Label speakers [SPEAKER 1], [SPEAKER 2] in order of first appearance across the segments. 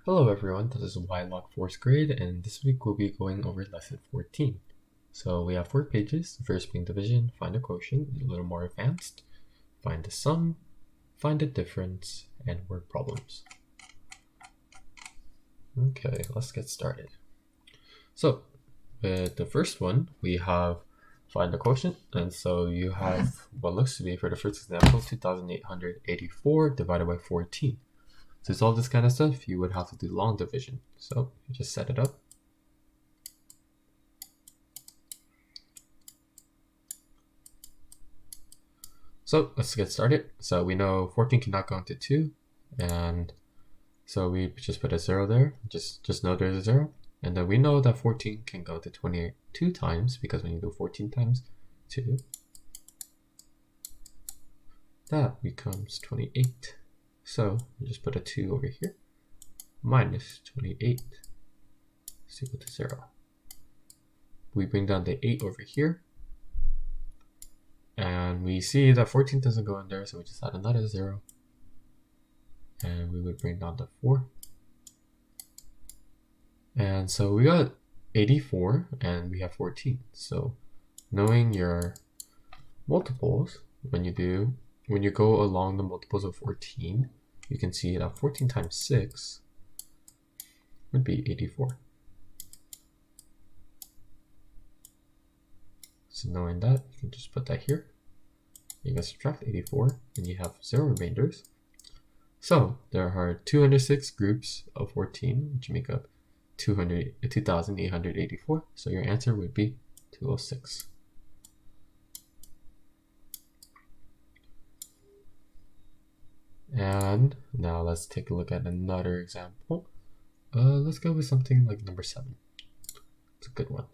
[SPEAKER 1] Hello everyone, this is Ylock 4th grade, and this week we'll be going over lesson 14. So we have 4 pages, the first being division, find a quotient, a little more advanced, find the sum, find the difference, and word problems. Okay, let's get started. So with the first one, we have find the quotient, and so you have what looks to be, for the first example, 2,884 divided by 14. To solve this kind of stuff, you would have to do long division. So you just set it up. So let's get started. So we know 14 cannot go into 2, and so we just put a 0 there. Just know there's a 0. And then we know that 14 can go to 22 times, because when you do 14 times 2, that becomes 28. So you just put a 2 over here, minus 28 is equal to 0. We bring down the 8 over here, and we see that 14 doesn't go in there, so we just add another 0. And we would bring down the 4. And so we got 84, and we have 14. So knowing your multiples, when you go along the multiples of 14, you can see that 14 times 6 would be 84. So knowing that, you can just put that here. You can subtract 84, and you have 0 remainders. So there are 206 groups of 14, which make up 2,884. So your answer would be 206. And now let's take a look at another example. Let's go with something like number 7. It's a good one.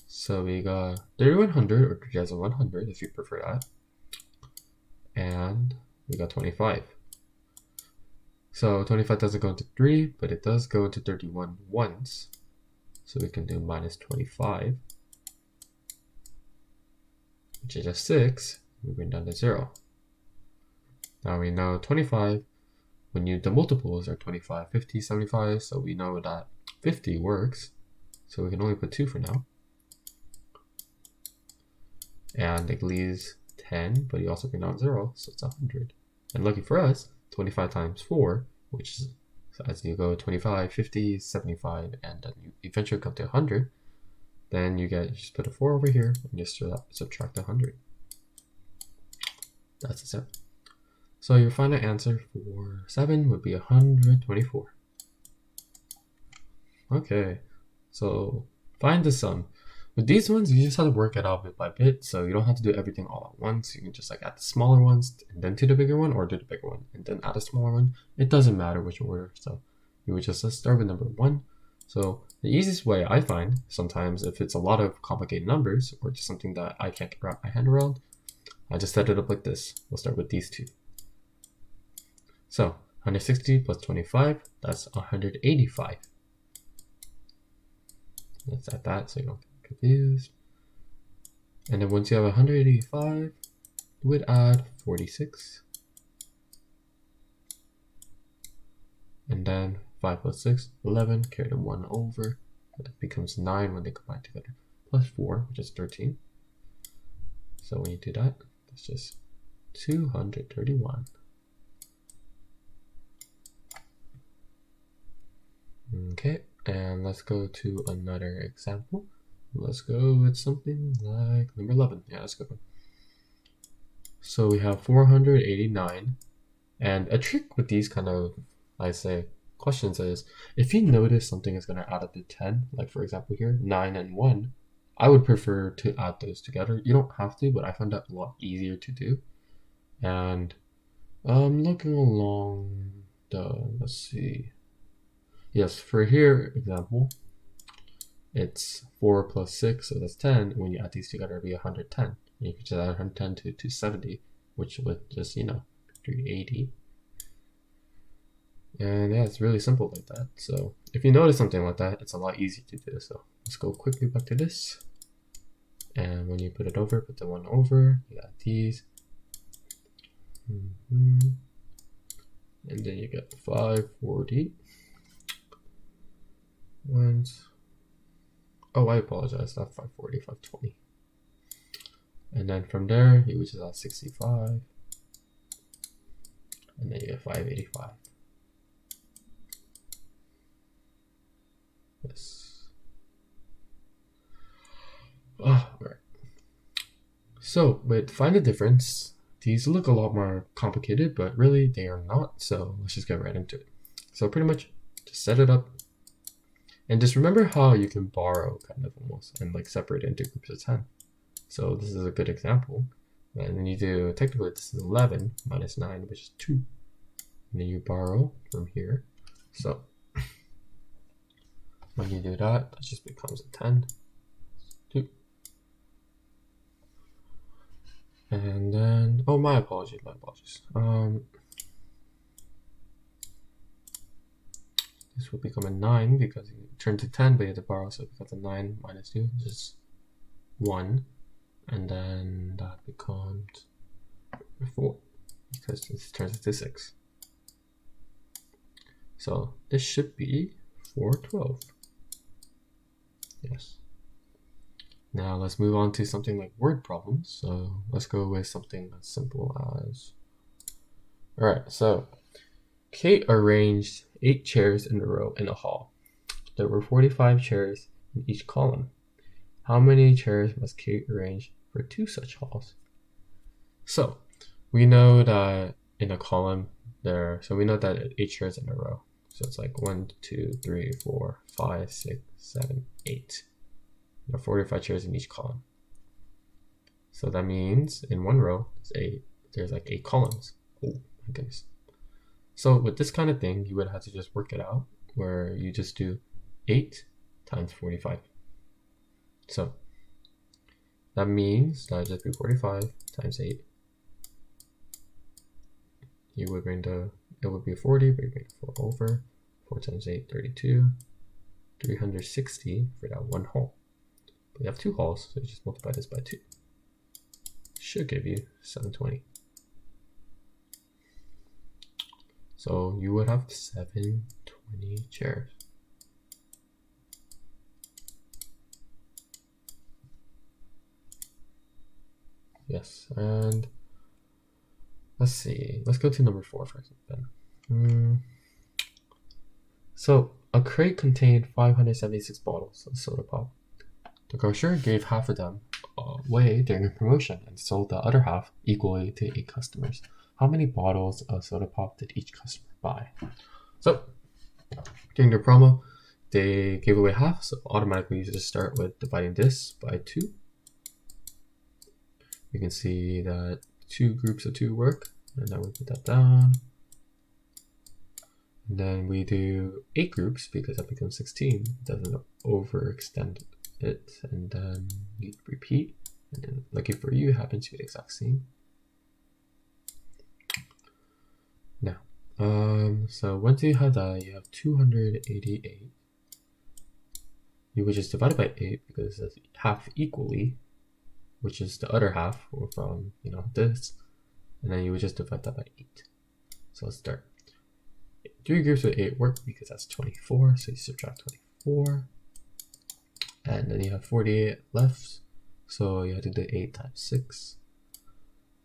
[SPEAKER 1] So we got 3100, or 3100 if you prefer that. And we got 25. So 25 doesn't go into 3, but it does go into 31 once. So we can do minus 25, which is just 6. We bring down to 0. Now we know 25, the multiples are 25, 50, 75, so we know that 50 works. So we can only put 2 for now. And it leaves 10, but you also bring down 0, so it's 100. And lucky for us, 25 times 4, which is, so as you go 25, 50, 75, and then you eventually come to 100, then you just put a 4 over here and just subtract 100. That's a 7. So your final answer for 7 would be 124. Okay, so find the sum. With these ones, you just have to work it out bit by bit, so you don't have to do everything all at once. You can just add the smaller ones and then do the bigger one, or do the bigger one and then add a smaller one. It doesn't matter which order. So you would just start with number 1. So the easiest way I find, sometimes if it's a lot of complicated numbers or just something that I can't wrap my hand around, I just set it up like this. We'll start with these 2. So 160 plus 25, that's 185. Let's add that so you don't get confused. And then once you have 185, you would add 46. And then 5 plus 6, 11, carry the 1 over. That becomes 9 when they combine together. Plus 4, which is 13. So when you do that, that's just 231. Okay, and let's go to another example. Let's go with something like number 11. Yeah, that's a good one. So we have 489, and a trick with these kind of, questions is, if you notice something is going to add up to 10, like for example here, 9 and 1, I would prefer to add those together. You don't have to, but I find that a lot easier to do. And looking along let's see. Yes, for here example, it's 4 plus 6, so that's 10. When you add these together, it'll be 110. And you can just add 110 to 270, which would just, 380. And yeah, it's really simple like that. So if you notice something like that, it's a lot easier to do. So let's go quickly back to this. And when you put it over, put the 1 over, you got these. and then you get 540. Once. Oh, I apologize, not 540, 520. And then from there, you would just add 65. And then you get 585. Yes. Oh, right. So, with find the difference, these look a lot more complicated, but really they are not. So let's just get right into it. So pretty much just set it up. And just remember how you can borrow kind of almost and like separate it into groups of 10. So this is a good example. And then you do, technically this is 11 minus 9, which is 2. And then you borrow from here. So when you do that, that just becomes a 10. 2. And then, oh, my apologies. This will become a 9 because you turn to 10, but you have to borrow, so it becomes a 9 minus 2, which is 1. And then that becomes 4 because this turns into 6. So this should be 412. Yes. Now let's move on to something like word problems. So let's go with something as simple as, all right, so Kate arranged 8 chairs in a row in a hall. There were 45 chairs in each column. How many chairs must Kate arrange for 2 such halls? So we know that in a column so we know that 8 chairs in a row. So it's like 1, 2, 3, 4, 5, 6, 7, 8. There are 45 chairs in each column. So that means in one row, there's like 8 columns. Oh my goodness. So with this kind of thing, you would have to just work it out where you just do 8 times 45. So that means that would just be 45 times 8. You would bring it would be 40, but you bring 4 over. 4 times 8, 32. 360 for that one hall. But you have 2 halls, so you just multiply this by 2. Should give you 720. So you would have 720 chairs. Yes, and let's see. Let's go to number 4 for then. So a crate contained 576 bottles of soda pop. The grocer gave half of them away during a promotion and sold the other half equally to 8 customers. How many bottles of soda pop did each customer buy? So during the promo, they gave away half, so automatically you just start with dividing this by 2. You can see that 2 groups of 2 work, and then we put that down. And then we do 8 groups because that becomes 16. It doesn't overextend it, and then you repeat, and then lucky for you, it happens to be the exact same. Now, so once you have that, you have 288. You would just divide it by 8 because it's half equally, which is the other half from this, and then you would just divide that by 8. So let's start. 3 groups with 8 work because that's 24, so you subtract 24. And then you have 48 left, so you have to do 8 times 6.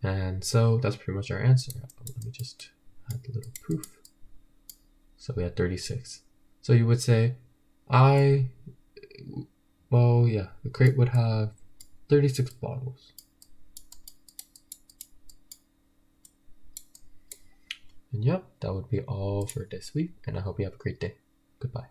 [SPEAKER 1] And so that's pretty much our answer. Let me just add a little proof. So we had 36. So you would say, the crate would have 36 bottles. And yep, that would be all for this week, and I hope you have a great day. Goodbye.